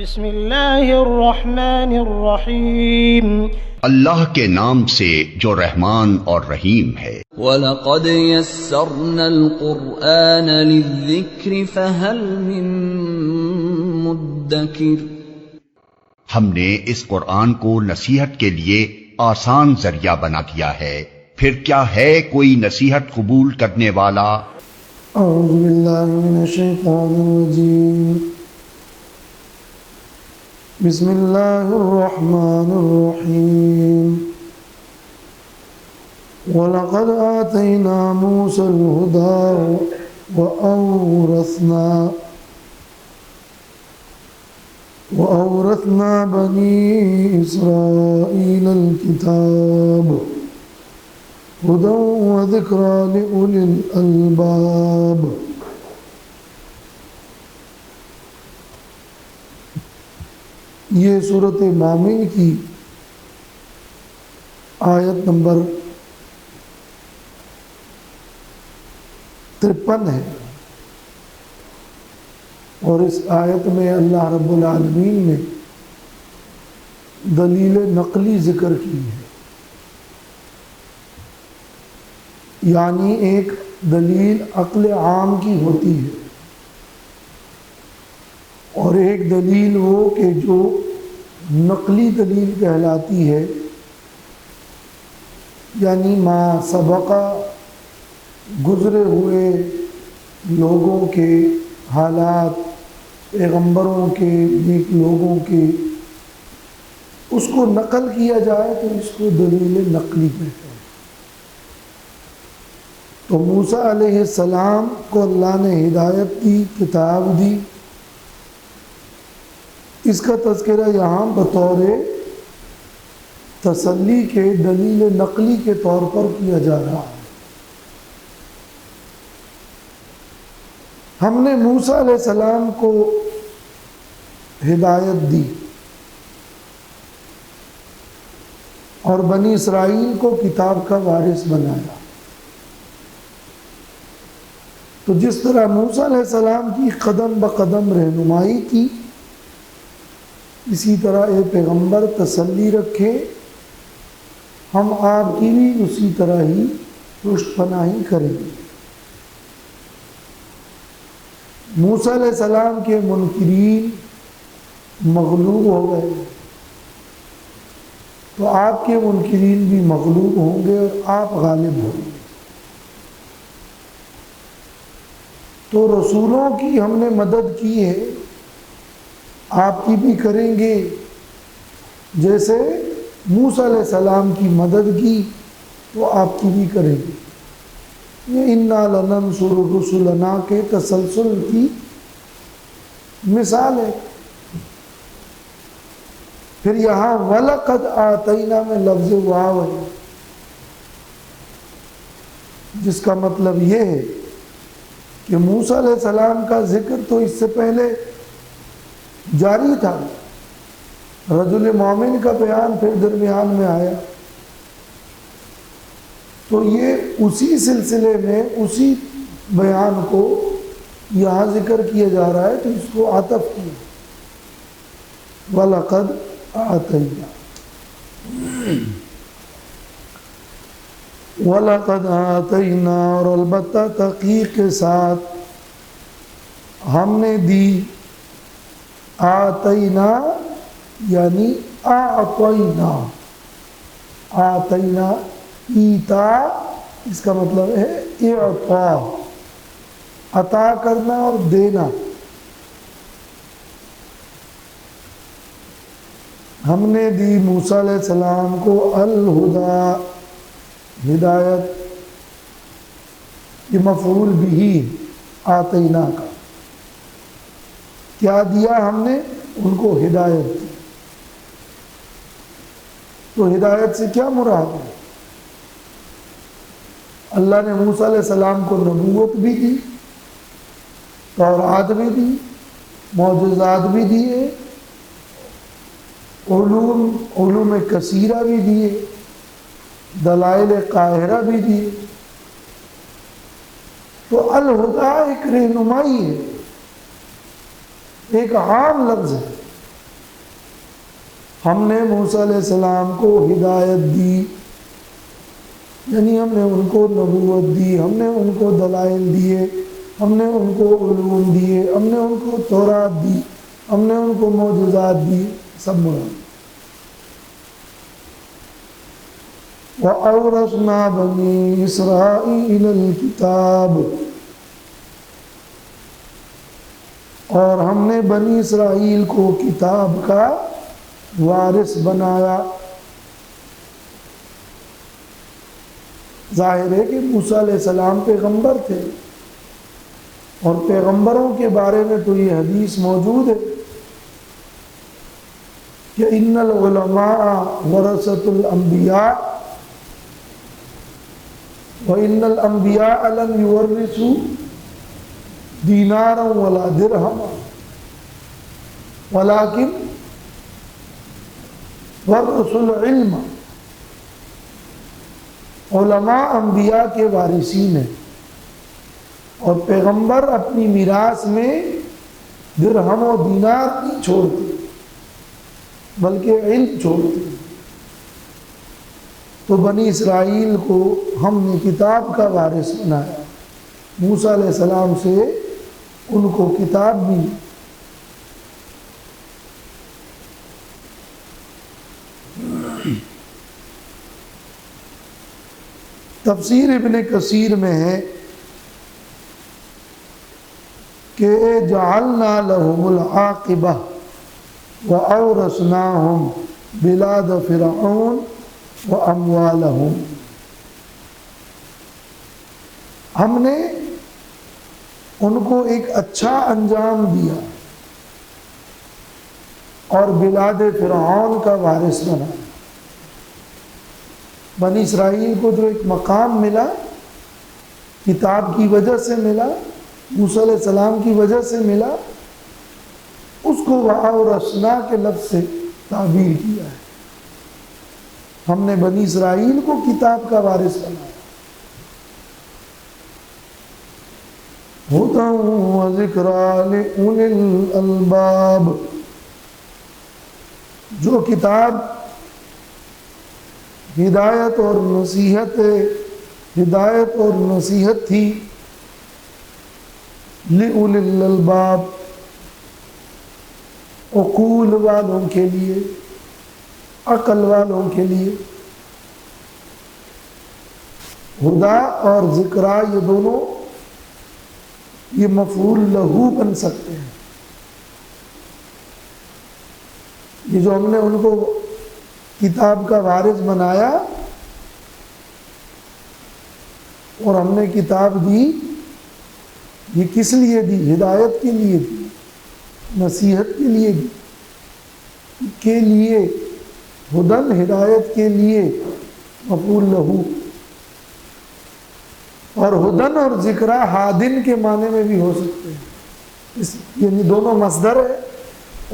بسم اللہ الرحمن الرحیم، اللہ کے نام سے جو رحمان اور رحیم ہے۔ وَلَقَدْ يَسَّرْنَا الْقُرْآنَ لِلذِّكْرِ فَهَلْ مِن مُّدَّكِرٍ۔ ہم نے اس قرآن کو نصیحت کے لیے آسان ذریعہ بنا دیا ہے، پھر کیا ہے کوئی نصیحت قبول کرنے والا؟ اعوذ باللہ من الشیطان الرجیم، بسم اللہ الرحمن الرحیم۔ وَلَقَدْ آتَيْنَا مُوسَى الْهُدَىٰ وَأَوْرَثْنَا بَنِي إِسْرَائِيلَ الْكِتَابَ هُدًى وَذِكْرَىٰ لِأُولِي الْأَلْبَابِ۔ یہ سورۃ مومن کی آیت نمبر 53 ہے، اور اس آیت میں اللہ رب العالمین نے دلیل نقلی ذکر کی ہے، یعنی ایک دلیل عقل عام کی ہوتی ہے اور ایک دلیل وہ کہ جو نقلی دلیل کہلاتی ہے، یعنی ما سبقہ گزرے ہوئے لوگوں کے حالات، پیغمبروں کے، نیک لوگوں کے، اس کو نقل کیا جائے تو اس کو دلیل نقلی کہتے ہیں۔ تو موسیٰ علیہ السلام کو اللہ نے ہدایت دی، کتاب دی، اس کا تذکرہ یہاں بطور تسلی کے دلیل نقلی کے طور پر کیا جا رہا ہے۔ ہم نے موسیٰ علیہ السلام کو ہدایت دی اور بنی اسرائیل کو کتاب کا وارث بنایا۔ تو جس طرح موسیٰ علیہ السلام کی قدم بقدم رہنمائی کی، اسی طرح اے پیغمبر تسلی رکھے، ہم آپ کی بھی اسی طرح ہی پشت پناہی کریں گے۔ موسیٰ علیہ السلام کے منکرین مغلوب ہو گئے، تو آپ کے منکرین بھی مغلوب ہوں گے اور آپ غالب ہوں گے۔ تو رسولوں کی ہم نے مدد کی ہے، آپ کی بھی کریں گے، جیسے موسیٰ علیہ السلام کی مدد کی تو آپ کی بھی کریں گے۔ یہ اِنَّا لَنَنصُرُ رُسُلَنَا کے تسلسل کی مثال ہے۔ پھر یہاں وَلَقَدْ آتَيْنَا میں لفظ واو ہے، جس کا مطلب یہ ہے کہ موسیٰ علیہ السلام کا ذکر تو اس سے پہلے جاری تھا، رجل مومن کا بیان پھر درمیان میں آیا، تو یہ اسی سلسلے میں اسی بیان کو یہاں ذکر کیا جا رہا ہے، تو اس کو عطف کیا، وَلَقَدْ آتَيْنَا۔ وَلَقَدْ آتَيْنَا، اور البتہ تحقیق کے ساتھ ہم نے دی، آتینا یعنی اعطینا، آتینا ایتا، اس کا مطلب ہے اعطاء، عطا کرنا اور دینا۔ ہم نے دی موسیٰ علیہ السلام کو الہدیٰ، ہدایت، یہ مفعول بھی آتینا کا، کیا دیا ہم نے ان کو؟ ہدایت دی۔ تو ہدایت سے کیا مراد ہے؟ اللہ نے موسیٰ علیہ السلام کو نبوت بھی دی، تورات بھی دی، معجزات بھی دیے، علوم کثیرہ بھی دیے، دلائل قاہرہ بھی دیے۔ تو الہدیٰ ایک رہنمائی ہے، ایک عام لفظ ہے، ہم نے موسیٰ علیہ السلام کو ہدایت دی، یعنی ہم نے ان کو نبوت دی، ہم نے ان کو دلائل دیے، ہم نے ان کو علوم دیے، ہم نے ان کو تورات دی، ہم نے ان کو معجزات دی، سب مراد۔ وَأَوْرَثْنَا بَنِي إِسْرَائِيلَ الْكِتَابَ، اور ہم نے بنی اسرائیل کو کتاب کا وارث بنایا۔ ظاہر ہے کہ موسیٰ علیہ السلام پیغمبر تھے، اور پیغمبروں کے بارے میں تو یہ حدیث موجود ہے کہ ان العلماء ورثۃ الانبیاء وان الانبیاء لم یورثوا دینارا ولا درہما ولکن ورثوا العلم۔ علماء انبیاء کے وارثین ہیں، اور پیغمبر اپنی میراث میں درہم و دینار نہیں چھوڑتے بلکہ علم چھوڑتے۔ تو بنی اسرائیل کو ہم نے کتاب کا وارث بنایا، موسیٰ علیہ السلام سے ان کو کتاب ملی۔ تفسیر ابن کثیر میں ہے کہ جعلنا لهم العاقبہ وأورثناهم بلاد فرعون واموالهم، ہم نے ان کو ایک اچھا انجام دیا اور بلاد فرعون کا وارث بنایا۔ بنی اسرائیل کو جو ایک مقام ملا کتاب کی وجہ سے ملا، موسیٰ علیہ السلام کی وجہ سے ملا، اس کو وَأَوْرَثْنَا کے لفظ سے تعبیر کیا ہے۔ ہم نے بنی اسرائیل کو کتاب کا وارث بنایا۔ هُدًى وَذِكْرَىٰ لِأُولِي الْأَلْبَابِ، جو کتاب ہدایت اور نصیحت تھی لِأُولِي الْأَلْبَابِ، عقول والوں کے لیے، عقل والوں کے لیے۔ ہدا اور ذکرہ یہ دونوں یہ مفعول لہو بن سکتے ہیں۔ یہ جو ہم نے ان کو کتاب کا وارث بنایا اور ہم نے کتاب دی، یہ کس لیے دی؟ ہدایت کے لیے دی، نصیحت کے لیے دی، کے لیے ہدن ہدایت کے لیے مفعول لہو، اور ہدن اور ذکرہ ہادن کے معنی میں بھی ہو سکتے ہیں، یعنی دونوں مصدر ہے،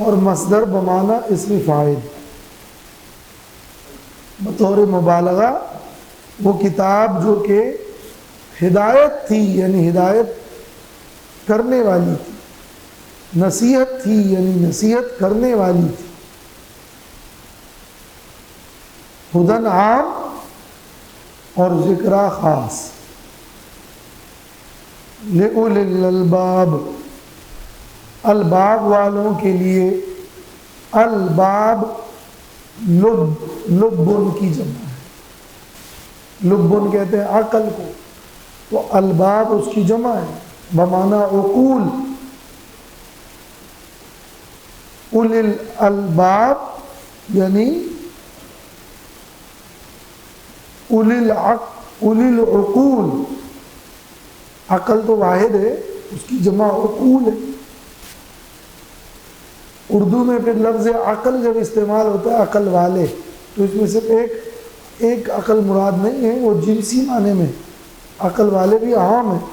اور مصدر بمعنی اسم فاعل۔ بطور مبالغہ وہ کتاب جو کہ ہدایت تھی یعنی ہدایت کرنے والی تھی، نصیحت تھی یعنی نصیحت کرنے والی تھی، ہدن عام اور ذکرہ خاص۔ لِأُولِي الْأَلْبَابِ، الباب والوں کے لیے۔ الباب لبن کی جمع ہے، لبن کہتے ہیں عقل کو، تو الباب اس کی جمع ہے بمعنی عقول۔ اولی الالباب یعنی اولی العقول، عقل تو واحد ہے، اس کی جمع عقول ہے۔ اردو میں پھر لفظ عقل جب استعمال ہوتا ہے عقل والے، تو اس میں صرف ایک عقل مراد نہیں ہے، وہ جنسی معنی میں عقل والے بھی عام ہیں،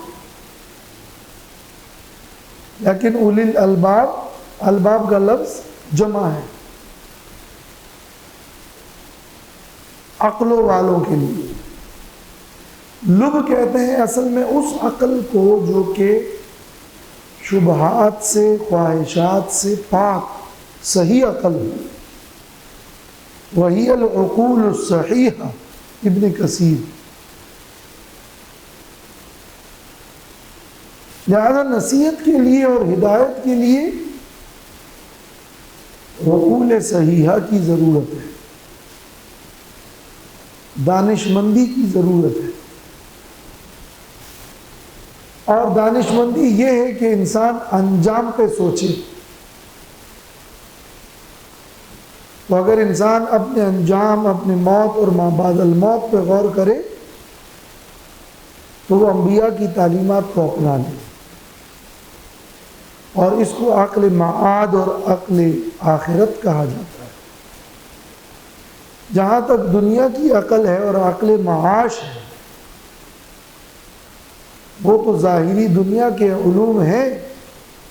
لیکن اولی الالباب، الباب کا لفظ جمع ہے، عقلوں والوں کے لیے۔ لب کہتے ہیں اصل میں اس عقل کو جو کہ شبہات سے، خواہشات سے پاک، صحیح عقل ہے، وہی العقول الصحیحہ، ابن کثیر۔ لہذا نصیحت کے لیے اور ہدایت کے لیے عقول صحیحہ کی ضرورت ہے، دانش مندی کی ضرورت ہے۔ اور دانش مندی یہ ہے کہ انسان انجام پہ سوچے۔ تو اگر انسان اپنے انجام، اپنے موت اور ما بعد الموت پہ غور کرے تو وہ انبیاء کی تعلیمات کو اپنا لے، اور اس کو عقل معاد اور عقل آخرت کہا جاتا ہے۔ جہاں تک دنیا کی عقل ہے اور عقل معاش ہے، وہ تو ظاہری دنیا کے علوم ہیں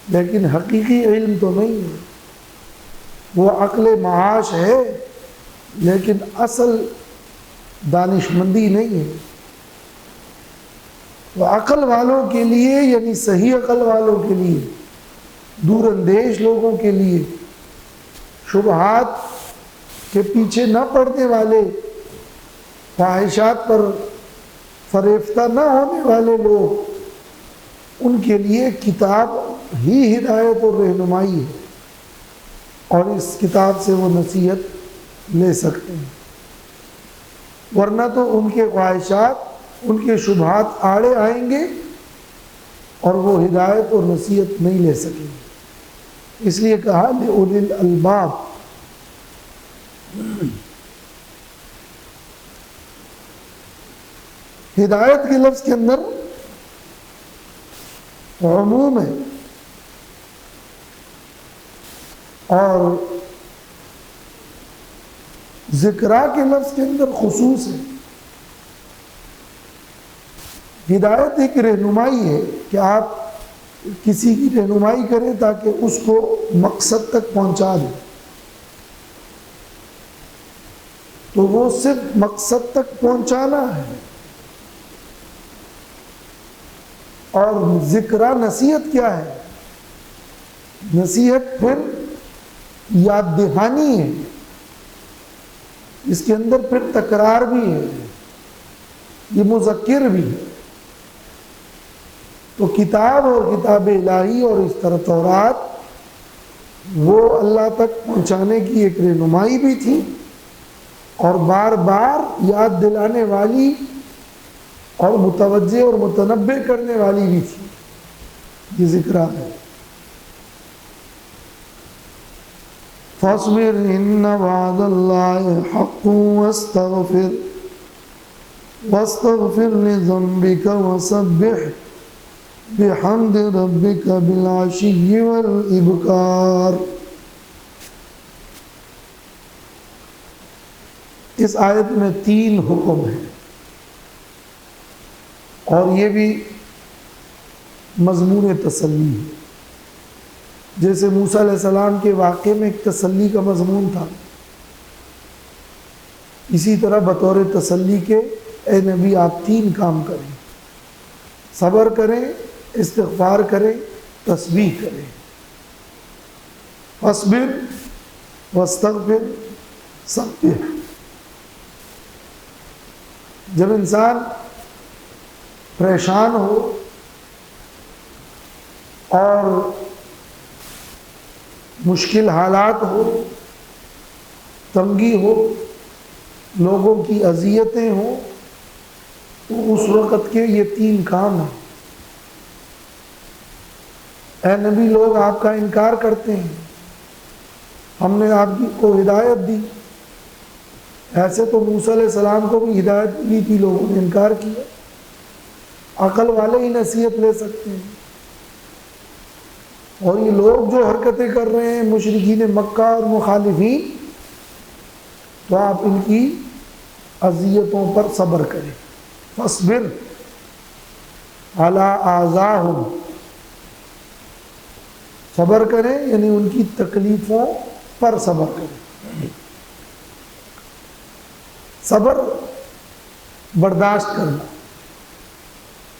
لیکن حقیقی علم تو نہیں ہے۔ وہ عقل معاش ہے لیکن اصل دانش مندی نہیں ہے۔ وہ عقل والوں کے لیے، یعنی صحیح عقل والوں کے لیے، دور اندیش لوگوں کے لیے، شبہات کے پیچھے نہ پڑنے والے، خواہشات پر فریفتہ نہ ہونے والے لوگ، ان کے لیے کتاب ہی ہدایت اور رہنمائی ہے، اور اس کتاب سے وہ نصیحت لے سکتے ہیں۔ ورنہ تو ان کے خواہشات، ان کے شبہات آڑے آئیں گے اور وہ ہدایت اور نصیحت نہیں لے سکیں گے۔ اس لیے کہا لِأُولِي الْأَلْبَابِ۔ ہدایت کے لفظ کے اندر عموم ہے اور ذکرہ کے لفظ کے اندر خصوص ہے۔ ہدایت ایک رہنمائی ہے کہ آپ کسی کی رہنمائی کریں تاکہ اس کو مقصد تک پہنچا دیں، تو وہ صرف مقصد تک پہنچانا ہے۔ اور ذکرہ نصیحت کیا ہے؟ نصیحت پھر یاد دہانی ہے، اس کے اندر پھر تکرار بھی ہے، یہ مذکر بھی ہے۔ تو کتاب اور کتاب الہی اور اس طرح تورات وہ اللہ تک پہنچانے کی ایک رہنمائی بھی تھی، اور بار بار یاد دلانے والی اور متوجہ اور متنبہ کرنے والی بھی تھی۔ یہ ذکر ہے۔ فاصبر ان وعد اللہ حق واستغفر لذنبک وسبح بحمد ربک بالعشی والابکار۔ اس آیت میں 3 حکم ہیں، اور یہ بھی مضمون تسلی ہے۔ جیسے موسیٰ علیہ السلام کے واقعے میں ایک تسلی کا مضمون تھا، اسی طرح بطور تسلی کے اے نبی آپ 3 کام کریں، صبر کریں، استغفار کریں، تسبیح کریں۔ فاصبر واستغفر سبح۔ جب انسان پریشان ہو اور مشکل حالات ہو، تنگی ہو، لوگوں کی اذیتیں ہوں، تو اس وقت کے یہ 3 کام ہیں۔ اے نبی، لوگ آپ کا انکار کرتے ہیں، ہم نے آپ کو ہدایت دی۔ ایسے تو موسیٰ علیہ السلام کو بھی ہدایت ملی تھی، لوگوں نے انکار کیا۔ عقل والے ہی نصیحت لے سکتے ہیں، اور یہ لوگ جو حرکتیں کر رہے ہیں مشرکین مکہ اور مخالفین، تو آپ ان کی اذیتوں پر صبر کریں۔ فاصبر علی آذاہم، صبر کریں یعنی ان کی تکلیفوں پر صبر کریں۔ صبر برداشت کرنا۔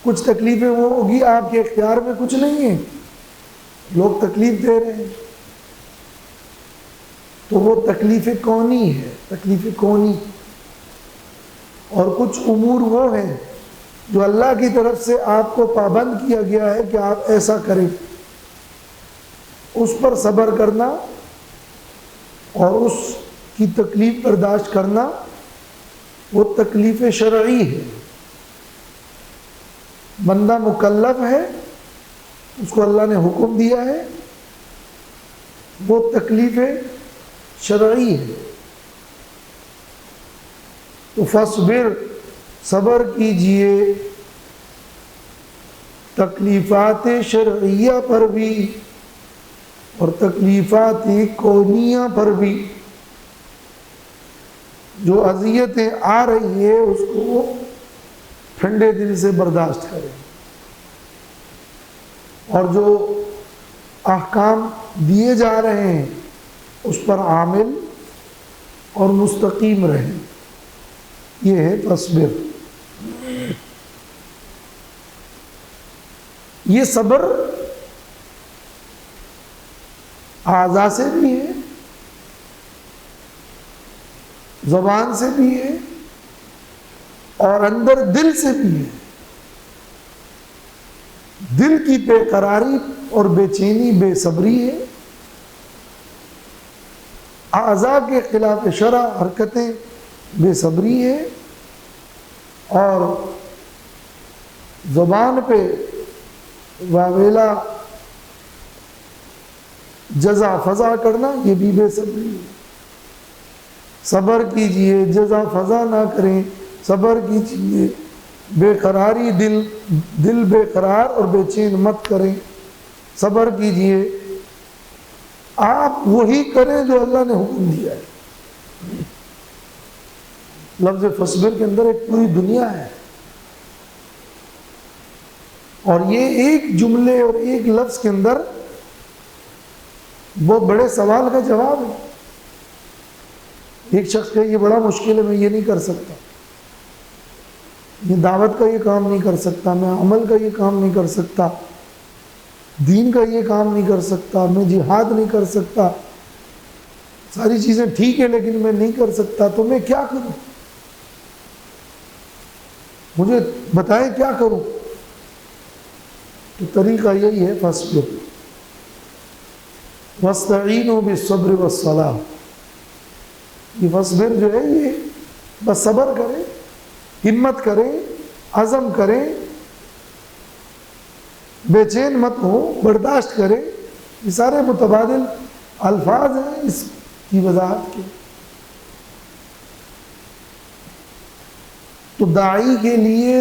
کچھ تکلیفیں وہ ہوگی آپ کے اختیار میں کچھ نہیں ہیں، لوگ تکلیف دے رہے ہیں، تو وہ تکلیف کونی ہے، تکلیف کونی. اور کچھ امور وہ ہیں جو اللہ کی طرف سے آپ کو پابند کیا گیا ہے کہ آپ ایسا کریں، اس پر صبر کرنا اور اس کی تکلیف برداشت کرنا وہ تکلیف شرعی ہے. بندہ مکلف ہے، اس کو اللہ نے حکم دیا ہے، وہ تکلیف شرعی ہے. تو فصبر، صبر کیجئے تکلیفات شرعیہ پر بھی اور تکلیفات کونیہ پر بھی. جو اذیتیں آ رہی ہیں اس کو ٹھنڈے دل سے برداشت کریں، اور جو احکام دیے جا رہے ہیں اس پر عامل اور مستقیم رہیں. یہ ہے فصبر. یہ صبر اعضاء سے بھی ہے، زبان سے بھی ہے، اور اندر دل سے بھی ہے. دل کی بے قراری اور بے چینی، بے صبری ہے. اعضاء کے خلاف شرع حرکتیں بے صبری ہے، اور زبان پہ واویلا جزا فضا کرنا یہ بھی بے صبری ہے. صبر کیجئے، جزا فضا نہ کریں. صبر کیجئے، بے قراری دل بے قرار اور بے چین مت کریں. صبر کیجئے، آپ وہی کریں جو اللہ نے حکم دیا ہے. لفظ فصبر کے اندر ایک پوری دنیا ہے، اور یہ ایک جملے اور ایک لفظ کے اندر بہت بڑے سوال کا جواب ہے. ایک شخص کہ یہ بڑا مشکل ہے، میں یہ نہیں کر سکتا، یہ دعوت کا یہ کام نہیں کر سکتا، میں عمل کا یہ کام نہیں کر سکتا، دین کا یہ کام نہیں کر سکتا، میں جہاد نہیں کر سکتا، ساری چیزیں ٹھیک ہے لیکن میں نہیں کر سکتا، تو میں کیا کروں؟ مجھے بتائیں کیا کروں؟ تو طریقہ یہی ہے فصبر. وَاسْتَعِينُوا بِالصَّبْرِ وَالصَّلَاةِ. یہ فصبر جو ہے یہ بس صبر کریں، ہمت کریں، عزم کریں، بے چین مت ہو، برداشت کریں. یہ سارے متبادل الفاظ ہیں اس کی وضاحت کے. تو داعی کے لیے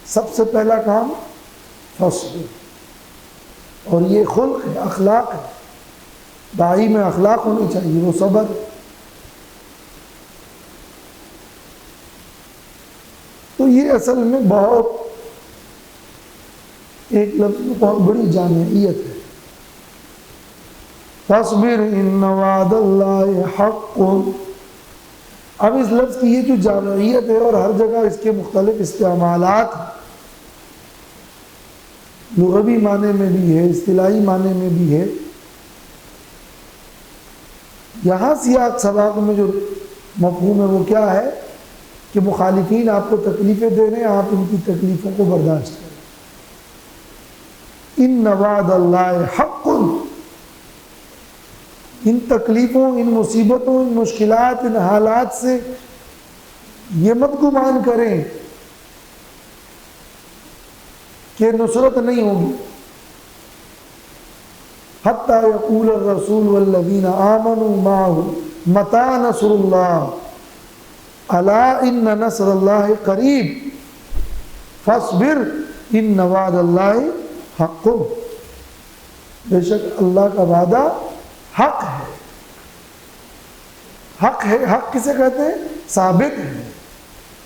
سب سے پہلا کام فصبر، اور یہ خلق ہے، اخلاق ہے. داعی میں اخلاق ہونی چاہیے، وہ صبر. تو یہ اصل میں بہت ایک لفظ میں بہت بڑی جامعیت ہے. فاصبر ان وعد اللہ حق. اب اس لفظ کی یہ جو جامعیت ہے اور ہر جگہ اس کے مختلف استعمالات ہیں، لغوی معنی میں بھی ہے، اصطلاحی معنی میں بھی ہے. یہاں سیاق سباق میں جو مفہوم ہے وہ کیا ہے کہ مخالفین آپ کو تکلیفیں دے رہے ہیں، آپ ان کی تکلیفوں کو برداشت کریں. ان وعد اللہ حق. ان تکلیفوں، ان مصیبتوں، ان مشکلات، ان حالات سے یہ مت گمان کریں کہ نصرت نہیں ہوگی. حتی یقول الرسول والذین آمنوا معه متی نصر اللہ الا ان نصر اللہ قریب فاصبر ان وعد اللہ حق. بے شک اللہ کا وعدہ حق ہے. حق ہے، حق کسے کہتے ہیں؟ ثابت ہے،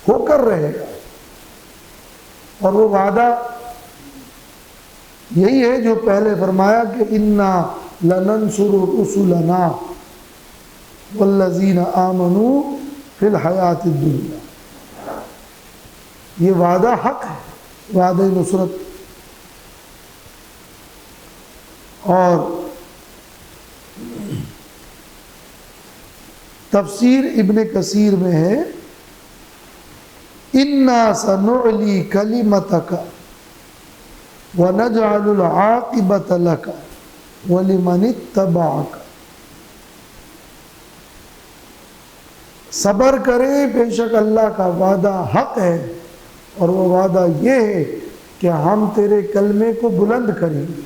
ہو کر رہے گا. اور وہ وعدہ یہی ہے جو پہلے فرمایا کہ انا لننصر رسلنا والذین آمنوا فی الحیات الدنیا. یہ وعدہ حق ہے، وعدہ نصرت. اور تفسیر ابن کثیر میں ہے اِنَّا سَنُعْلِي كَلِمَتَكَ وَنَجْعَلُ الْعَاقِبَةَ لَكَ وَلِمَنِ اتَّبَعَكَ۔ صبر کریں، بے شک اللہ کا وعدہ حق ہے، اور وہ وعدہ یہ ہے کہ ہم تیرے کلمے کو بلند کریں گے،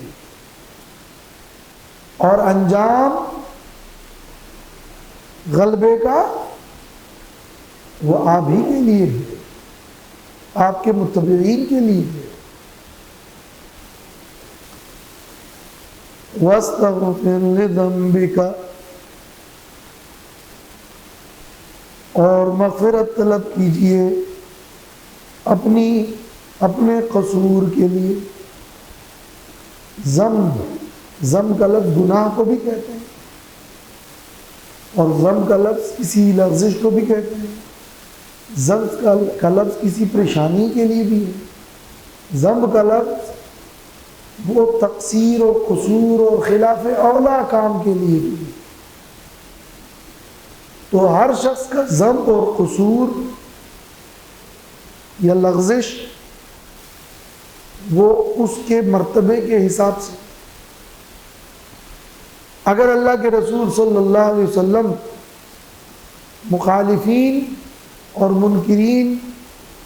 اور انجام غلبے کا وہ آپ ہی کے لیے ہے، آپ کے متبعین کے لیے ہے۔ وَاسْتَغْفِرْ لِذَنبِكَ، اور مغفرت طلب کیجئے اپنے قصور کے لیے۔ ذنب کا لفظ گناہ کو بھی کہتے ہیں، اور ذنب کا لفظ کسی لغزش کو بھی کہتے ہیں، ذنب کا لفظ کسی پریشانی کے لیے بھی ہے، ذنب کا لفظ وہ تقصیر و قصور اور خلاف اولا کام کے لیے بھی ہے۔ تو ہر شخص کا ذنب اور قصور یا لغزش وہ اس کے مرتبے کے حساب سے، اگر اللہ کے رسول صلی اللہ علیہ وسلم مخالفین اور منکرین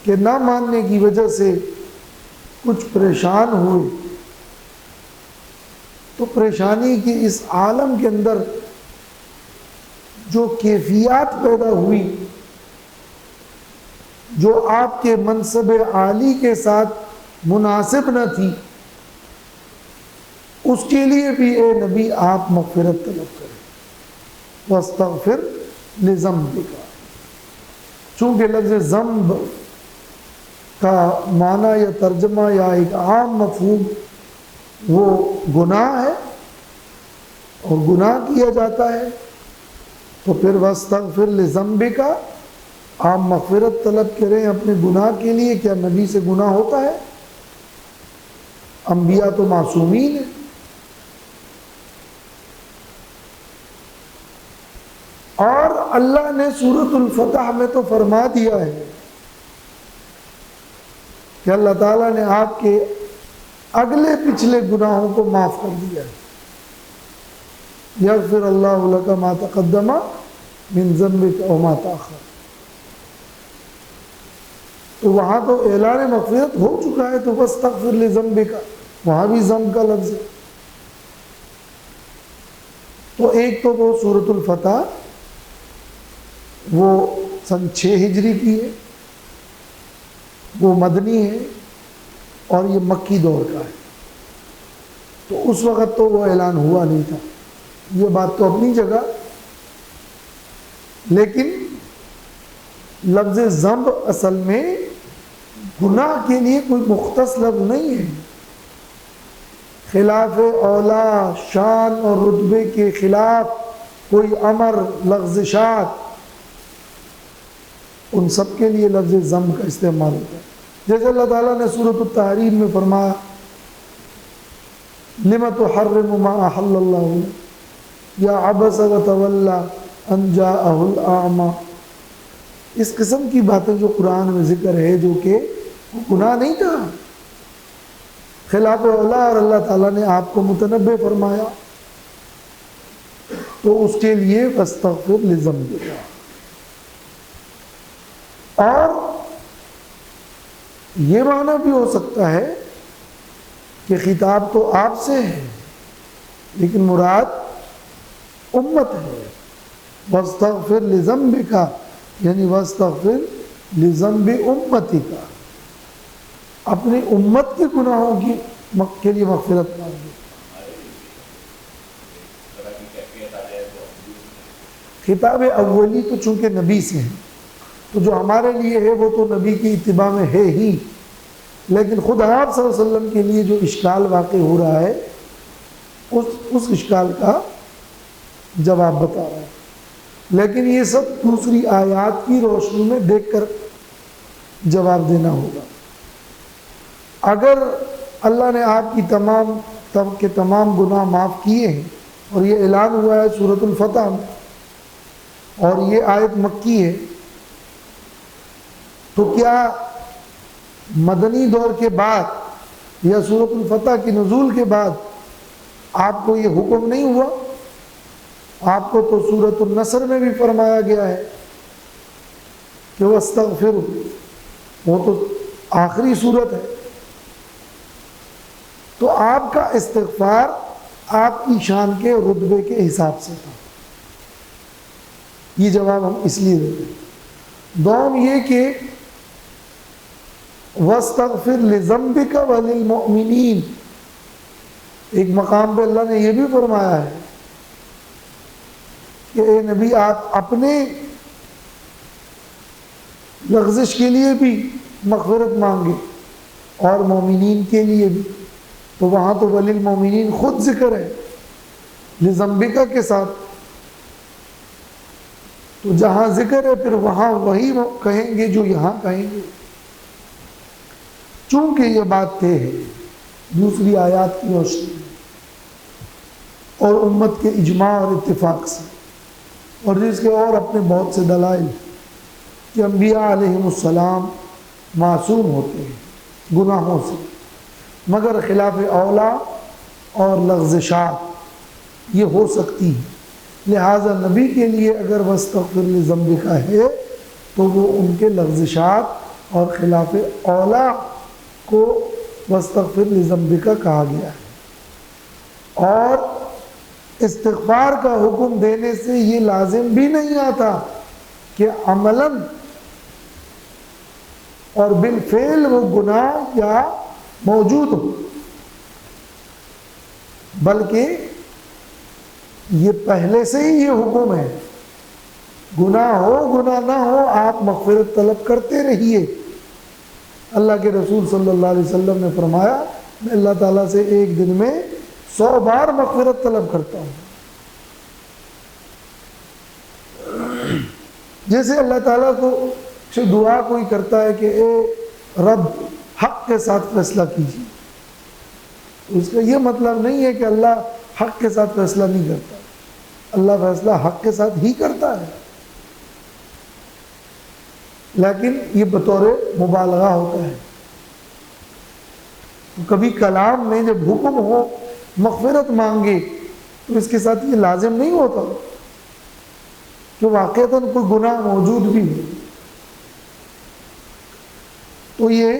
کے نہ ماننے کی وجہ سے کچھ پریشان ہوئے، تو پریشانی کے اس عالم کے اندر جو کیفیات پیدا ہوئی، جو آپ کے منصب عالی کے ساتھ مناسب نہ تھی، اس کے لیے بھی اے نبی آپ مغفرت طلب کریں۔ وَاسْتَغْفِرْ لِذَنبِكَ، چونکہ لفظ ذنب کا معنی یا ترجمہ یا ایک عام مفہوم وہ گناہ ہے، اور گناہ کیا جاتا ہے، تو پھر وَاسْتَغْفِرْ لِذَنبِكَ، آپ مغفرت طلب کریں اپنے گناہ کے لیے۔ کیا نبی سے گناہ ہوتا ہے؟ انبیاء تو معصومین ہیں۔ اور اللہ نے سورۃ الفتح میں تو فرما دیا ہے کہ اللہ تعالیٰ نے آپ کے اگلے پچھلے گناہوں کو معاف کر دیا ہے۔ یغفر اللہ لک ما تقدم من ذنبک وما تأخر، تو وہاں تو اعلان مغفرت ہو چکا ہے، تو واستغفر لذنبک وہاں بھی ذنب کا لفظ ہے۔ تو ایک تو وہ سورۃ الفتح وہ سن 6 ہجری کی ہے، وہ مدنی ہے، اور یہ مکی دور کا ہے، تو اس وقت تو وہ اعلان ہوا نہیں تھا، یہ بات تو اپنی جگہ، لیکن لفظ ذنب اصل میں گناہ کے لیے کوئی مختص لفظ نہیں ہے۔ خلاف اولا، شان اور رتبے کے خلاف کوئی امر، لغزشات، ان سب کے لیے لفظ ذنب کا استعمال ہوتا ہے۔ جیسے اللہ تعالیٰ نے سورۃ التحریم میں فرمایا لِمَ تُحَرِّمُ مَا أَحَلَّ اللَّهُ لَكَ یا عَبَسَ وَتَوَلَّى أَن جَاءَهُ الْأَعْمَى، اس قسم کی باتیں جو قرآن میں ذکر ہے، جو کہ گناہ نہیں تھا، خلاف اولا، اور اللہ تعالیٰ نے آپ کو متنبہ فرمایا، تو اس کے لیے فاستغفر لذنبک۔ اور یہ معنی بھی ہو سکتا ہے کہ خطاب تو آپ سے ہے، لیکن مراد امت ہے۔ واستغفر لذنبک یعنی واستغفر لذنب امتک، اپنی امت کے گناہوں کے لیے مغفرت مانگے۔ خطاب اولی تو چونکہ نبی سے ہے، تو جو ہمارے لیے ہے وہ تو نبی کی اتباع میں ہے ہی، لیکن خود آپ صلی اللہ علیہ وسلم کے لیے جو اشکال واقع ہو رہا ہے، اس اشکال کا جواب بتا رہا ہے، لیکن یہ سب دوسری آیات کی روشنی میں دیکھ کر جواب دینا ہوگا۔ اگر اللہ نے آپ کی تمام گناہ معاف کیے ہیں اور یہ اعلان ہوا ہے سورۃ الفتح میں، اور یہ آیت مکی ہے، تو کیا مدنی دور کے بعد یا سورۃ الفتح کی نزول کے بعد آپ کو یہ حکم نہیں ہوا؟ آپ کو تو سورۃ النصر میں بھی فرمایا گیا ہے کہ واستغفر، وہ تو آخری صورت ہے۔ تو آپ کا استغفار آپ کی شان کے رتبے کے حساب سے تھا، یہ جواب ہم اس لیے دیتے ہیں۔ دوم یہ کہ واستغفر لذنبک وللمؤمنین، ایک مقام پہ اللہ نے یہ بھی فرمایا ہے کہ اے نبی آپ اپنے لغزش کے لیے بھی مغفرت مانگے اور مومنین کے لیے بھی، تو وہاں تو وللمؤمنین خود ذکر ہے لذنبک کے ساتھ، تو جہاں ذکر ہے پھر وہاں وہی کہیں گے جو یہاں کہیں گے، چونکہ یہ بات طے ہے دوسری آیات کی روشنی میں اور امت کے اجماع اور اتفاق سے، اور جس کے اور اپنے بہت سے دلائل کہ انبیاء علیہم السلام معصوم ہوتے ہیں گناہوں سے، مگر خلاف اولا اور لغزشات یہ ہو سکتی ہیں، لہٰذا نبی کے لیے اگر واستغفر لذنبک ہے تو وہ ان کے لغزشات اور خلاف اولا کو واستغفر لذنبک کہا گیا ہے۔ اور استغفار کا حکم دینے سے یہ لازم بھی نہیں آتا کہ عملاً اور بالفعل وہ گناہ یا موجود ہو، بلکہ یہ پہلے سے ہی یہ حکم ہے، گناہ ہو گناہ نہ ہو آپ مغفرت طلب کرتے رہیے۔ اللہ کے رسول صلی اللہ علیہ وسلم نے فرمایا میں اللہ تعالیٰ سے ایک دن میں 100 بار مغفرت طلب کرتا ہوں۔ جیسے اللہ تعالیٰ کو سے دعا کوئی کرتا ہے کہ اے رب حق کے ساتھ فیصلہ کیجیے، اس کا یہ مطلب نہیں ہے کہ اللہ حق کے ساتھ فیصلہ نہیں کرتا، اللہ فیصلہ حق کے ساتھ ہی کرتا ہے، لیکن یہ بطور مبالغہ ہوتا ہے۔ کبھی کلام میں جب حکم ہو مغفرت مانگے تو اس کے ساتھ یہ لازم نہیں ہوتا کہ واقعتاً کوئی گناہ موجود بھی ہو، تو یہ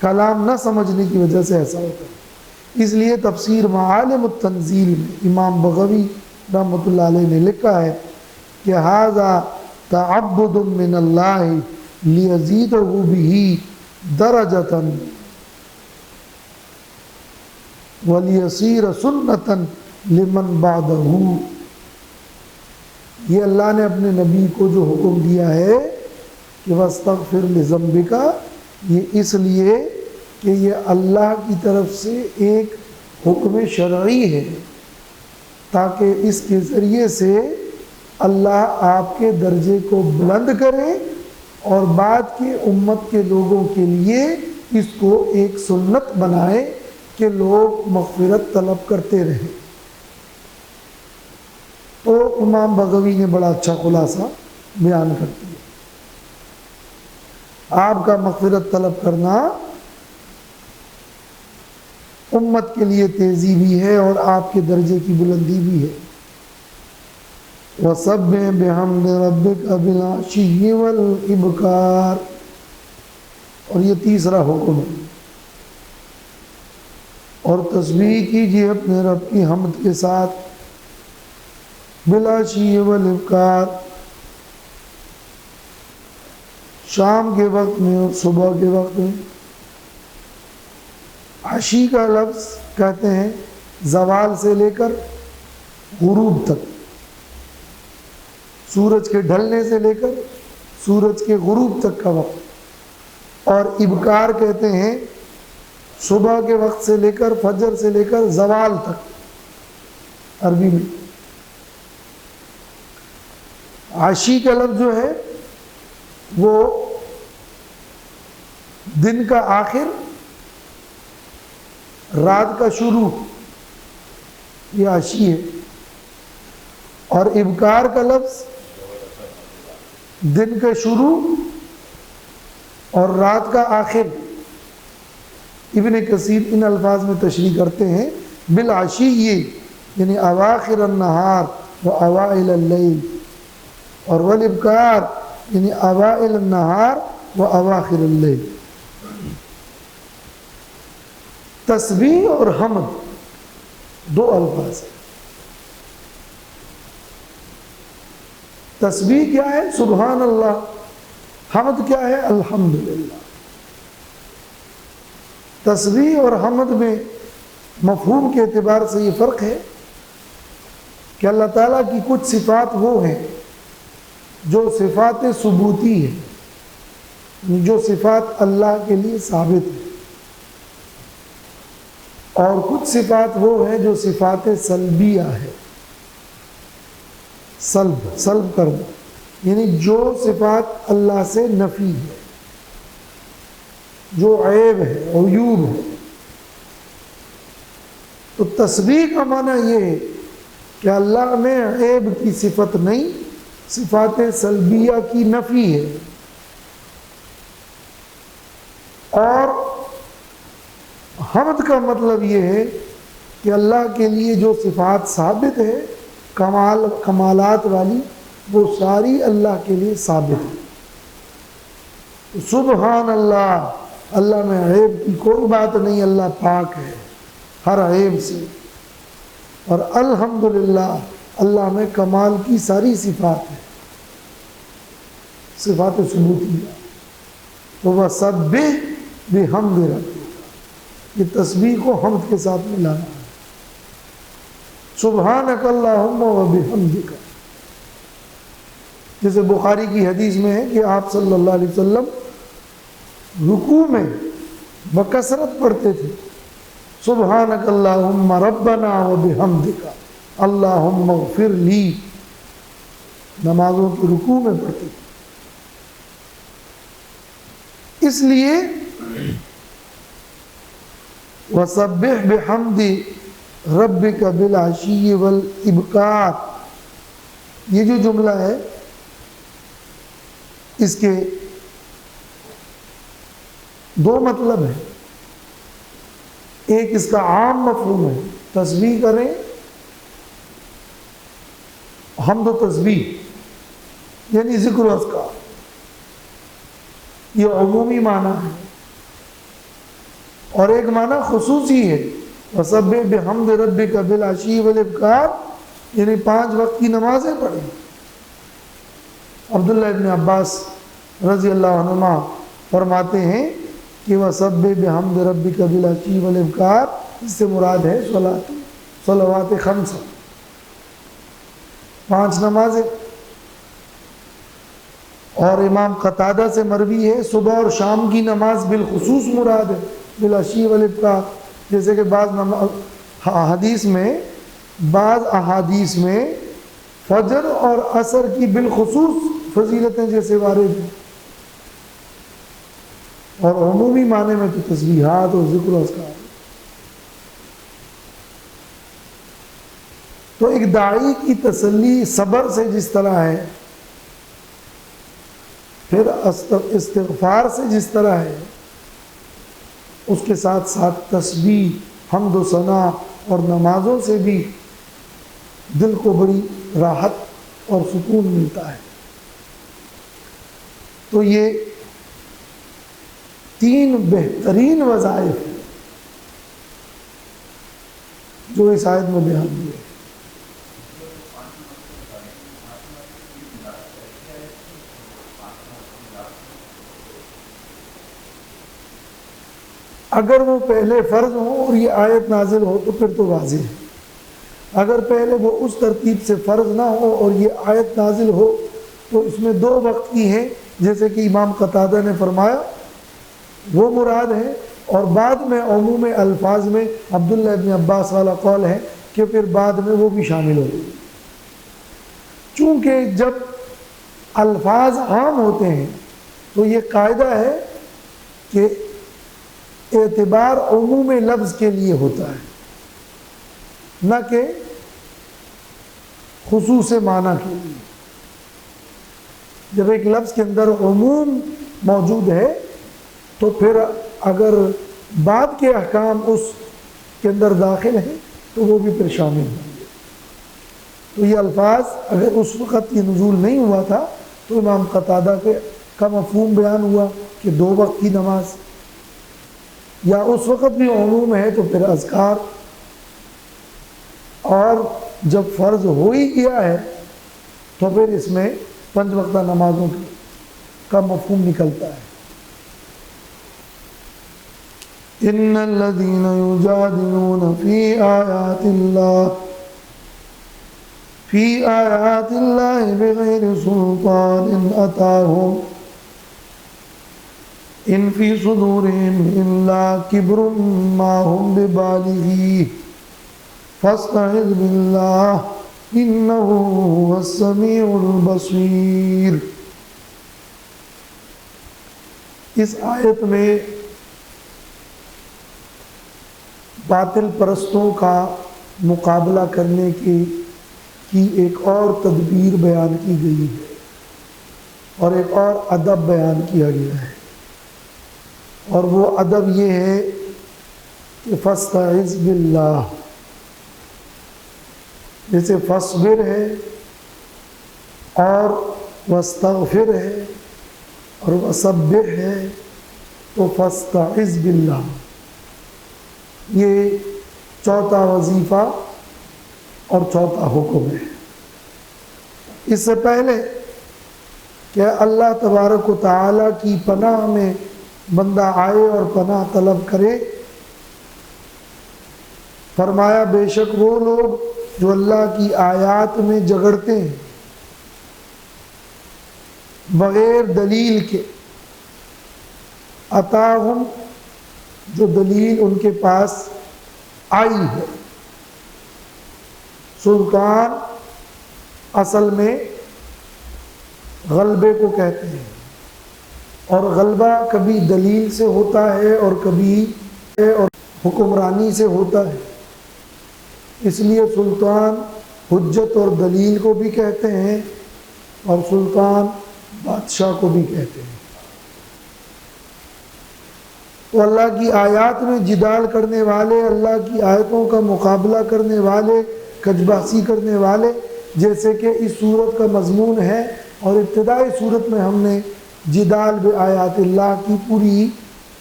کلام نہ سمجھنے کی وجہ سے ایسا ہوتا ہے۔ اس لیے تفسیر معالم التنزیل میں امام بغوی رحمۃ اللہ علیہ نے لکھا ہے کہ ھذا تعبد من اللہ لیزیدہ بہ درجۃ ولیصیر سنۃ لمن بعدہ، یہ اللہ نے اپنے نبی کو جو حکم دیا ہے کہ واستغفر لذنبک، یہ اس لیے کہ یہ اللہ کی طرف سے ایک حکم شرعی ہے تاکہ اس کے ذریعے سے اللہ آپ کے درجے کو بلند کرے اور بعد کے امت کے لوگوں کے لیے اس کو ایک سنت بنائے کہ لوگ مغفرت طلب کرتے رہیں۔ تو امام بغوی نے بڑا اچھا خلاصہ بیان کر دیا، آپ کا مغفرت طلب کرنا امت کے لیے تیزی بھی ہے اور آپ کے درجے کی بلندی بھی ہے۔ وَسَبِّحْ بِحَمْدِ رَبِّكَ بِالْعَشِيِّ وَالْإِبْكَارِ، اور یہ تیسرا حکم ہے، اور تسبیح کیجیے اپنے رب کی حمد کے ساتھ بالعشی والابکار، شام کے وقت میں اور صبح کے وقت میں۔ عشی کا لفظ کہتے ہیں زوال سے لے کر غروب تک، سورج کے ڈھلنے سے لے کر سورج کے غروب تک کا وقت، اور ابکار کہتے ہیں صبح کے وقت سے لے کر فجر سے لے کر زوال تک عربی میں۔ عشی کا لفظ جو ہے وہ دن کا آخر، رات کا شروع، یہ عشی ہے. اور ابکار کا لفظ دن کا شروع اور رات کا آخر. ابن کثیر ان الفاظ میں تشریح کرتے ہیں بالعشی یعنی اواخر النہار و اوائل اللیل، اور والابکار یعنی اوائل النہار و اواخر اللیل. تسبیح اور حمد دو الفاظ ہیں. تسبیح کیا ہے؟ سبحان اللہ. حمد کیا ہے؟ الحمدللہ. تسبیح اور حمد میں مفہوم کے اعتبار سے یہ فرق ہے کہ اللہ تعالیٰ کی کچھ صفات وہ ہیں جو صفات ثبوتی ہیں، جو صفات اللہ کے لیے ثابت ہیں، اور کچھ صفات وہ ہیں جو صفات سلبیہ ہے. سلب کرنا یعنی جو صفات اللہ سے نفی ہے، جو عیب ہے، عیوب ہے. تو تسبیح کا معنی یہ ہے کہ اللہ میں عیب کی صفت نہیں، صفات سلبیہ کی نفی ہے. اور حمد کا مطلب یہ ہے کہ اللہ کے لیے جو صفات ثابت ہے کمالات والی، وہ ساری اللہ کے لیے ثابت ہے. سبحان اللہ، اللہ میں عیب کی کوئی بات نہیں، اللہ پاک ہے ہر عیب سے. اور الحمدللہ، اللہ میں کمال کی ساری صفات ہیں، صفات ثبوتیہ. تو وسبح بحمد ربک، یہ تسبیح کو حمد کے ساتھ ملانا ہے. سبحانک اللہم وبحمدک، جیسے بخاری کی حدیث میں ہے کہ آپ صلی اللہ علیہ وسلم رکوع میں بکثرت پڑھتے تھے سبحانک اللہم ربنا وبحمدک اللہم اغفر لی. نمازوں کی رکوع میں پڑھتے تھے. اس لیے وسبح بحمد ربک بالعشی والابکار، یہ جو جملہ ہے اس کے دو مطلب ہیں. ایک اس کا عام مفہوم ہے، تسبیح کریں، حمد و تسبیح یعنی ذکر و اذکار، یہ عمومی معنی ہے. اور ایک معنی خصوصی ہے، وسبح بحمد ربک بالعشی والابکار، یعنی 5 وقت کی نمازیں پڑھیں. عبداللہ ابن عباس رضی اللہ عنہما فرماتے ہیں کہ وسبح بحمد ربک بالعشی والابکار، اس سے مراد ہے صلوات 5، 5 نمازیں. اور امام قتادہ سے مروی ہے صبح اور شام کی نماز بالخصوص مراد ہے بالعشی والابکار. جیسے کہ بعض احادیث میں فجر اور عصر کی بالخصوص فضیلتیں جیسے وارد ہیں. اور عمومی معنی میں تو تسبیحات اور ذکر و اذکار. تو ایک داعی کی تسلی صبر سے جس طرح ہے، پھر استغفار سے جس طرح ہے، اس کے ساتھ ساتھ تسبیح، حمد و ثنا اور نمازوں سے بھی دل کو بڑی راحت اور سکون ملتا ہے. تو یہ 3 بہترین وظائف ہیں جو اس آیت میں بیان ہوئے. اگر وہ پہلے فرض ہو اور یہ آیت نازل ہو تو پھر تو واضح ہے. اگر پہلے وہ اس ترتیب سے فرض نہ ہو اور یہ آیت نازل ہو تو اس میں 2 وقت کی ہیں، جیسے کہ امام قتادہ نے فرمایا وہ مراد ہے. اور بعد میں عموم الفاظ میں عبداللہ ابن عباس والا قول ہے کہ پھر بعد میں وہ بھی شامل ہو. چونکہ جب الفاظ عام ہوتے ہیں تو یہ قاعدہ ہے کہ اعتبار عموم لفظ کے لیے ہوتا ہے. نہ کہ خصوص معنی کے لیے۔ جب ایک لفظ کے اندر عموم موجود ہے تو پھر اگر بعد کے احکام اس کے اندر داخل ہیں تو وہ بھی پھر شامل ہوں گے۔ تو یہ الفاظ اگر اس وقت یہ نزول نہیں ہوا تھا تو امام قتادہ کا مفہوم بیان ہوا کہ 2 وقت کی نماز، یا اس وقت بھی عموم ہے تو پھر اذکار، اور جب فرض ہو ہی گیا ہے تو پھر اس میں 5 وقتہ نمازوں کا مفہوم نکلتا ہے۔ ان الذين يجادلون في آيات الله بغير سلطان أتاهم ان في صدورهم إلا كبر ما هم ببالغيه فاستعذ بالله إنه هو السميع البصير۔ اس آیت میں باطل پرستوں کا مقابلہ کرنے کی ایک اور تدبیر بیان کی گئی ہے اور ایک اور ادب بیان کیا گیا ہے، اور وہ ادب یہ ہے کہ فاستعذ باللہ، جیسے فاصبر ہے اور واستغفر ہے اور وسبح ہے، تو فاستعذ باللہ یہ چوتھا وظیفہ اور چوتھا حکم ہے۔ اس سے پہلے کہ اللہ تبارک و تعالیٰ کی پناہ میں بندہ آئے اور پناہ طلب کرے، فرمایا بے شک وہ لوگ جو اللہ کی آیات میں جھگڑتے ہیں بغیر دلیل کے، عطاہم جو دلیل ان کے پاس آئی ہے۔ سلطان اصل میں غلبے کو کہتے ہیں، اور غلبہ کبھی دلیل سے ہوتا ہے اور کبھی حکمرانی سے ہوتا ہے، اس لیے سلطان حجت اور دلیل کو بھی کہتے ہیں اور سلطان بادشاہ کو بھی کہتے ہیں۔ تو اللہ کی آیات میں جدال کرنے والے، اللہ کی آیتوں کا مقابلہ کرنے والے، کجباسی کرنے والے، جیسے کہ اس صورت کا مضمون ہے، اور ابتدائی صورت میں ہم نے جدال بآیات اللہ کی پوری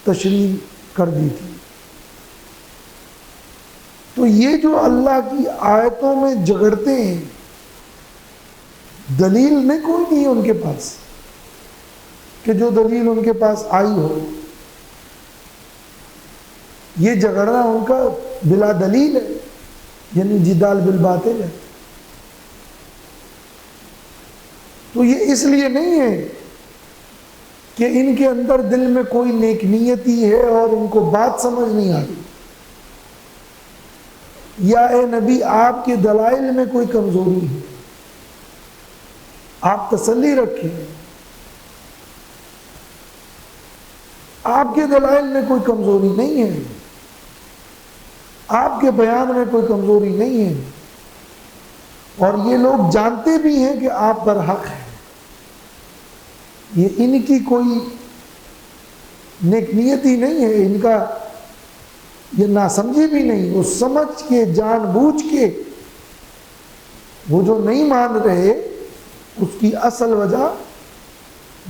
تشریح کر دی تھی۔ تو یہ جو اللہ کی آیتوں میں جھگڑتے ہیں، دلیل نہیں کوئی نہیں ہے ان کے پاس کہ جو دلیل ان کے پاس آئی ہو، یہ جھگڑنا ان کا بلا دلیل ہے، یعنی جدال بالباطل ہے۔ تو یہ اس لیے نہیں ہے کہ ان کے اندر دل میں کوئی نیک نیتی ہے اور ان کو بات سمجھ نہیں آتی، یا اے نبی آپ کے دلائل میں کوئی کمزوری ہے، آپ تسلی رکھیں، آپ کے دلائل میں کوئی کمزوری نہیں ہے، آپ کے بیان میں کوئی کمزوری نہیں ہے، اور یہ لوگ جانتے بھی ہیں کہ آپ پر حق ہیں۔ یہ ان کی کوئی نیک نیتی نہیں ہے، ان کا یہ ناسمجھی بھی نہیں، وہ سمجھ کے جان بوجھ کے وہ جو نہیں مان رہے، اس کی اصل وجہ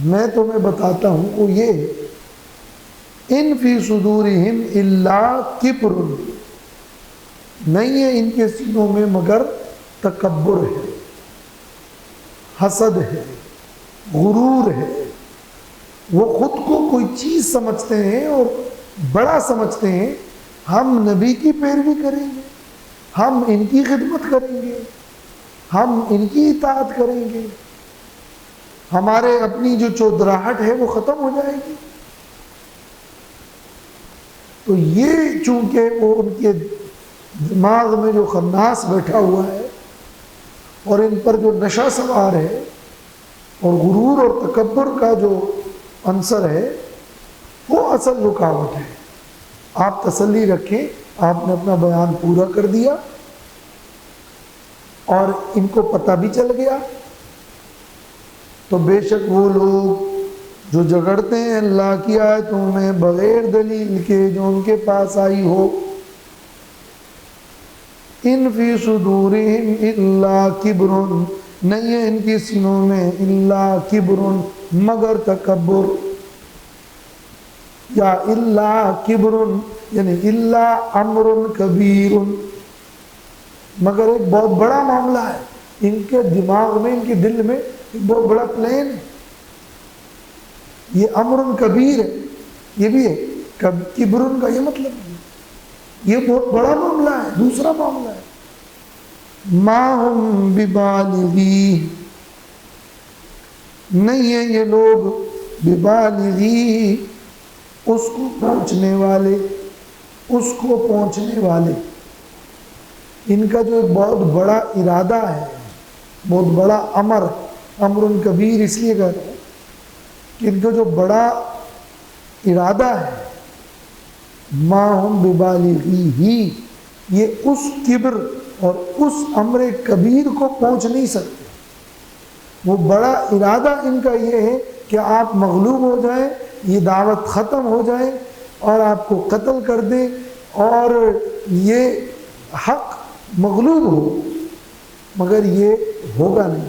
میں تمہیں بتاتا ہوں، وہ یہ ہے ان فی صدورہم الا کبر، نہیں ہے ان کے سینوں میں مگر تکبر ہے، حسد ہے، غرور ہے، وہ خود کو کوئی چیز سمجھتے ہیں اور بڑا سمجھتے ہیں، ہم نبی کی پیروی کریں گے، ہم ان کی خدمت کریں گے، ہم ان کی اطاعت کریں گے، ہمارے اپنی جو چودراہٹ ہے وہ ختم ہو جائے گی۔ تو یہ چونکہ وہ ان کے دماغ میں جو خناس بیٹھا ہوا ہے اور ان پر جو نشہ سوار ہے اور غرور اور تکبر کا جو عنصر ہے، وہ اصل رکاوٹ ہے۔ آپ تسلی رکھیں، آپ نے اپنا بیان پورا کر دیا، اور ان کو پتہ بھی چل گیا تو بے شک وہ لوگ جو جھگڑتے ہیں اللہ کی آیتوں میں بغیر دلیل کے جو ان کے پاس آئی ہو، ان فی صدورہم الا کبر، نہیں ہے ان کے سینوں میں الا کبر مگر تکبر، یا الا کبر یعنی الا امر کبیر، مگر ایک بہت بڑا معاملہ ہے ان کے دماغ میں، ان کے دل میں ایک بہت بڑا پلان ہے، یہ امر کبیر ہے، یہ بھی ہے کبر کا یہ مطلب ہے یہ بہت بڑا معاملہ ہے، دوسرا معاملہ ہے ما ہم ببالغی، نہیں ہے یہ لوگ ببالغی اس کو پہنچنے والے، اس کو پہنچنے والے، ان کا جو ایک بہت بڑا ارادہ ہے، بہت بڑا امر کبیر اس لیے کہہ رہا ہوں کہ ان کا جو بڑا ارادہ ہے ما ہم ببالغی ہی، یہ اس کبر اور اس امر کبیر کو پہنچ نہیں سکتے، وہ بڑا ارادہ ان کا یہ ہے کہ آپ مغلوب ہو جائیں، یہ دعوت ختم ہو جائے اور آپ کو قتل کر دیں اور یہ حق مغلوب ہو، مگر یہ ہوگا نہیں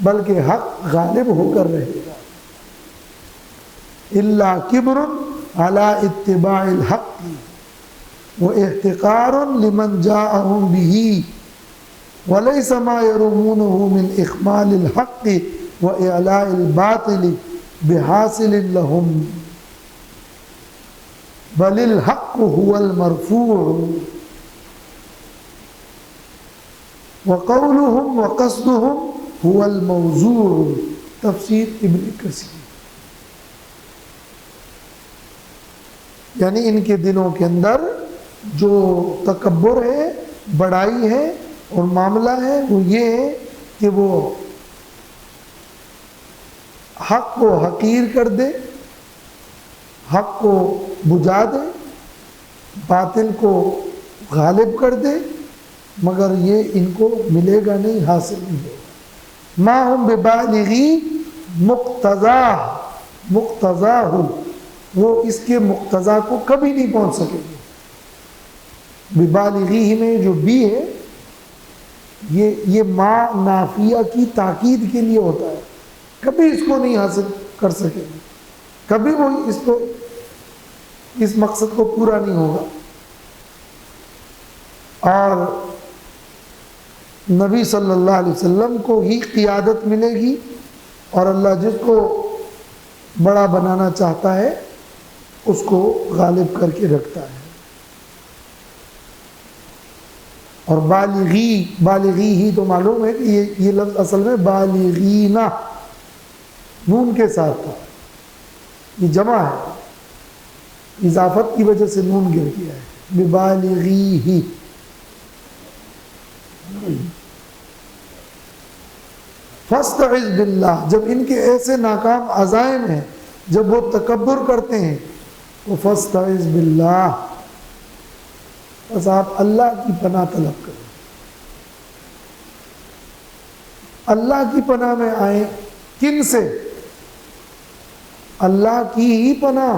بلکہ حق غالب ہو کر رہے گا، الا کبر علی اتباع الحق واحتقار لمن جاءهم به وليس ما يرمونه من اخمال الحق واعلاء الباطل بحاصل لهم بل الحق هو المرفوع وقولهم وقصدهم هو الموضوع، تفسیر ابن کثیر، یعنی ان کے دلوں کے اندر جو تکبر ہے، بڑائی ہے اور معاملہ ہے وہ یہ ہے کہ وہ حق کو حقیر کر دے، حق کو بجھا دے، باطل کو غالب کر دے، مگر یہ ان کو ملے گا نہیں، حاصل نہیں ہوگا۔ ما ہم ببالغی مقتضا ہو، وہ اس کے مقتضا کو کبھی نہیں پہنچ سکے گے۔ ببالغی میں جو بھی ہے یہ ما نافیہ کی تاکید کے لیے ہوتا ہے، کبھی اس کو نہیں حاصل کر سکے گے، کبھی وہ اس مقصد کو پورا نہیں ہوگا۔ اور نبی صلی اللہ علیہ وسلم کو ہی قیادت ملے گی، اور اللہ جس کو بڑا بنانا چاہتا ہے اس کو غالب کر کے رکھتا ہے۔ اور بالغی ہی تو معلوم ہے کہ یہ لفظ اصل میں بالغینا نون کے ساتھ تھا، یہ جمع ہے، اضافت کی وجہ سے نون گر گیا ہے، ببالغی ہی۔ فاستعذ باللہ، جب ان کے ایسے ناکام عزائم ہیں، جب وہ تکبر کرتے ہیں تو فاستعذ باللہ، بس آپ اللہ کی پناہ طلب کریں، اللہ کی پناہ میں آئیں۔ کن سے؟ اللہ کی ہی پناہ۔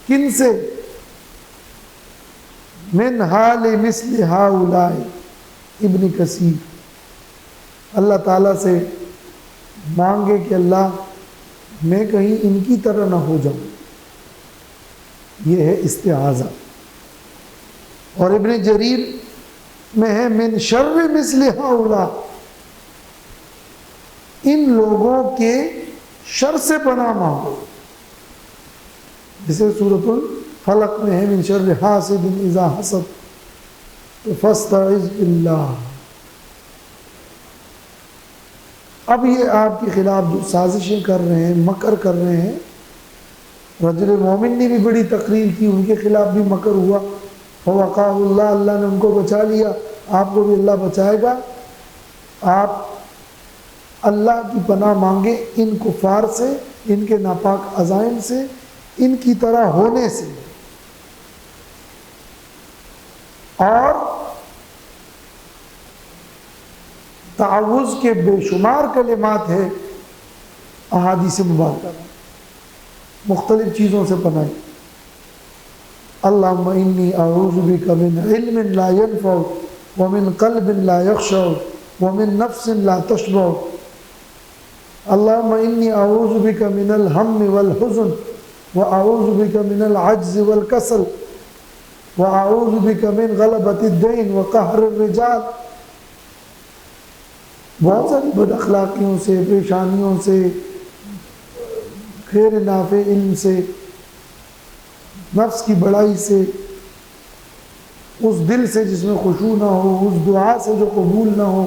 کن سے؟ من حال مثل ہؤلاء، ابن کثیر اللہ تعالیٰ سے مانگے کہ اللہ میں کہیں ان کی طرح نہ ہو جاؤں، یہ ہے استعاذہ۔ اور ابن جریر میں ہے من شر مثل ہؤلاء، ان لوگوں کے شر سے پناہ مانگو، جسے سورۃ الفلق میں ہے من شر حاسد اذا حسد، تو فاستعذ باللہ۔ اب یہ آپ کے خلاف جو سازشیں کر رہے ہیں، مکر کر رہے ہیں، رجل مومن نے بھی بڑی تقریر کی، ان کے خلاف بھی مکر ہوا، فوقاہ اللہ، اللہ نے ان کو بچا لیا، آپ کو بھی اللہ بچائے گا۔ آپ اللہ کی پناہ مانگے ان کفار سے، ان کے ناپاک عزائم سے، ان کی طرح ہونے سے، اور تعوذ کے بے شمار کلمات ہیں احادیث مبارکہ میں، مختلف چیزوں سے پناہ. اللہم انی اعوذ بک من علم لا ينفع ومن قلب لا يخشع ومن نفس لا تشبع. اللہم انی اعوذ بک من الہم والحزن واعوذ بک من العجز والکسل واعوذ بک من غلبۃ الدین وقہر الرجال. بہت ساری بد اخلاقیوں سے، پریشانیوں سے، خیر نافع علم سے، نفس کی بڑائی سے، اس دل سے جس میں خشوع نہ ہو، اس دعا سے جو قبول نہ ہو.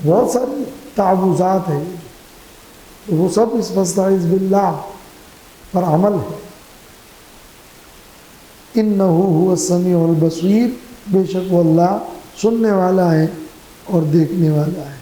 بہت ساری تعوذات ہیں، وہ سب اس فاستعذ باللہ پر عمل ہے. انہ هو السمیع البصیر، بے شک وہ اللہ سننے والا ہے اور دیکھنے والا ہے.